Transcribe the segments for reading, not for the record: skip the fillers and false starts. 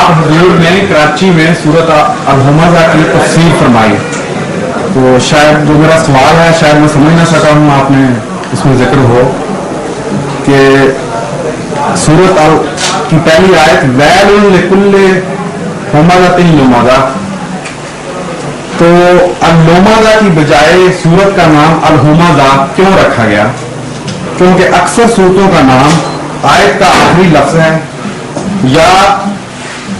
आप हजूर ने कराची में सूरत अल-हुमज़ा की तफसीर फरमाई, तो शायद जो मेरा सवाल है शायद मैं समझ ना सका हूँ, आपने इसमें जिक्र हो कि सूरत की पहली आयत वैलुन लिकुल्लि हुमज़तिन लुमज़ा, तो अल-लुमज़ा की बजाय सूरत का नाम अल-हुमज़ा क्यों रखा गया? क्योंकि अक्सर सूरतों का नाम आयत का आखिरी लफ्ज़ है, या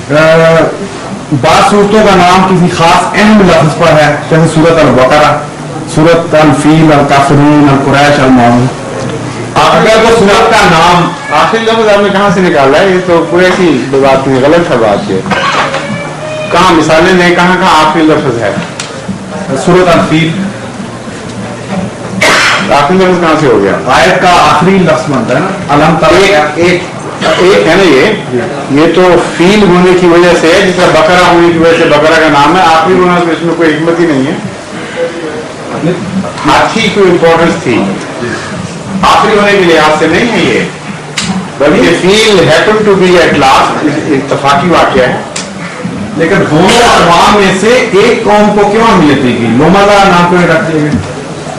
बाद सूरतों का नाम किसी खास अहम लफ्ज़ पर है, जैसे सूरत अल-बकरा, सूरत अल-फील, अल-काफिरून, अल-कुरैश, अल-माऊन। अगर वो सूरत का नाम आखिरी लफ्ज़ आपने कहाँ से निकाला है? ये तो पूरे की बात नहीं, गलत है बात ये। कहाँ मिसालें नहीं, कहाँ कहाँ आखिरी लफ्ज़ है? सूरत अल-फील आखिरी लफ्ज़ कहाँ से हो गया? आयत का आखिरी लफ्ज़ बनता है ना, अलम तरा। एक है ना ये तो फील होने की वजह से है, जिसका बकरा होने की वजह से बकरा का नाम है। आखिरी होना तो इसमें कोई हिकमत ही नहीं है, हाथी कोई इंपॉर्टेंस थी, आखिरी होने के लिहाज से नहीं है ये, बल्कि feel happen to be at last इत्तफाकी वाक़या है। लेकिन दोनों अक़वाम में से एक कौम को क्यों अहमियत दी गई? लुमज़ा नाम क्यों रख दिए गए?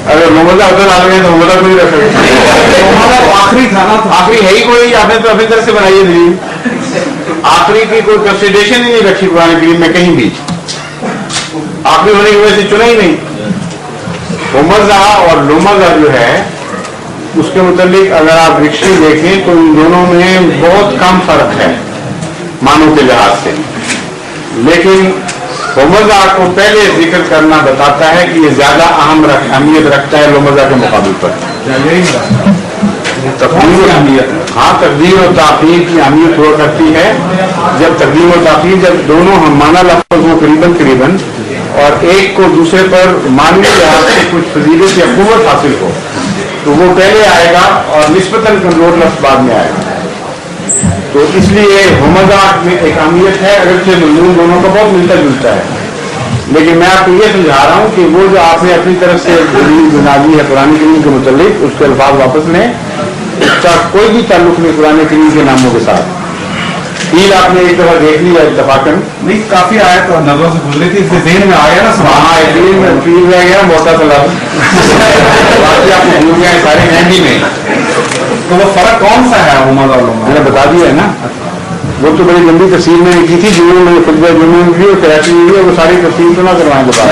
अगर लुमज़ा उधर आ गए तो लुमज़ा कोई रख लुमज़ा आखिरी था ना, आखिरी है ही कोई, आपने तो अपनी तरह से बनाई है दलील। आखिरी की कोई कंसिडरेशन ही नहीं रखी कुरान करीम में कहीं भी, आखिरी होने की वजह से चुना ही नहीं। हुमज़ा और लुमज़ा जो है उसके मुतालिक अगर आप डिक्शनरी देखें तो इन दोनों में बहुत कम फर्क है मानों के लिहाज से, लेकिन हुमज़ा को पहले जिक्र करना बताता है कि ये ज्यादा अहमियत रखता है लुमज़ा के मुकाबले पर। हाँ, तकदीर और ताख़ीर की अहमियत हुआ करती है। जब तकदीर और ताख़ीर, जब दोनों हम माना लफ्ज़ हो करीबन और एक को दूसरे पर मानने के लिहाज से कुछ फजीलत या क़ुव्वत हासिल हो, तो वो पहले आएगा और निस्बतन कमज़ोर लफ्ज़ बाद में आएगा। तो इसलिए हुमज़ा में एक अहमियत है, अगरचे मज़मून दोनों का बहुत मिलता जुलता है, लेकिन मैं आपको ये समझा रहा हूँ कि वो जो आपने अपनी तरफ से दलील बना दी है कुरान करीम के मुतालिक, उसके अल्फाज वापस लें, उसका कोई भी ताल्लुक नहीं कुरान करीम के नामों के साथ। फील आपने एक दफा देख लिया इत्तफाकन, नहीं काफी आयत और नजरों से गुजरी थी, इससे ज़हन में आ गया ना। हाँ, फील रह गया मोटा सा लफ्ज़, बाकी आपको भूल गए सारे हिंदी में। तो वो फर्क कौन सा है हुमज़ा और लुमज़ा? मैंने बता दिया है ना, वो तो बड़ी लंबी तफसीर मैंने की थी, जुम्मे में खुतबा जुम्मे में भी और कराची में भी, और वो सारी तफसीर तो ना करवाएं बता।